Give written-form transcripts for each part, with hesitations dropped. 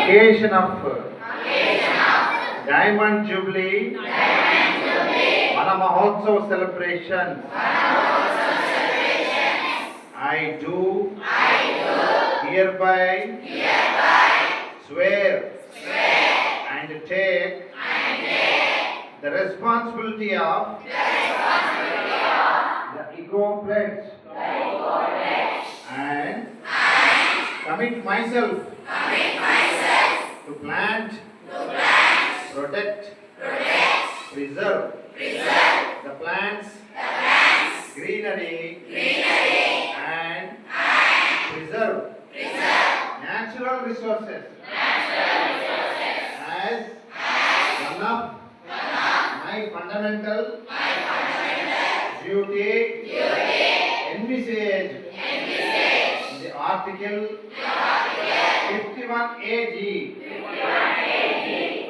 occasion of Diamond Jubilee Vana Mahotsav celebrations, I do hereby swear and take the responsibility of the Eco Pledge and commit myself to plant, protect, preserve the plants, greenery, and preserve natural resources as one of my fundamental duty envisaged in the Article 51AG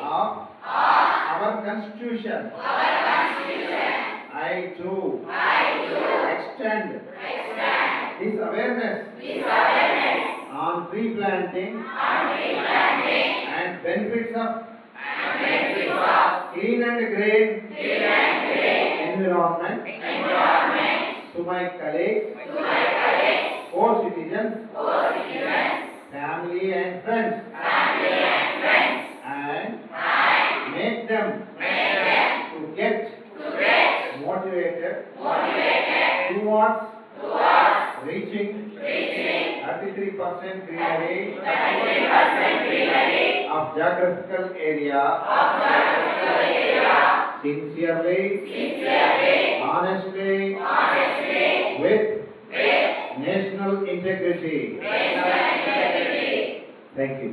of our Constitution. I too extend this awareness on tree planting and benefits of clean and green environment to my colleagues, co-citizens, family and friends, and make them to get motivated towards reaching 33% greenery of geographical area sincerely, honestly, with national integrity. Thank you.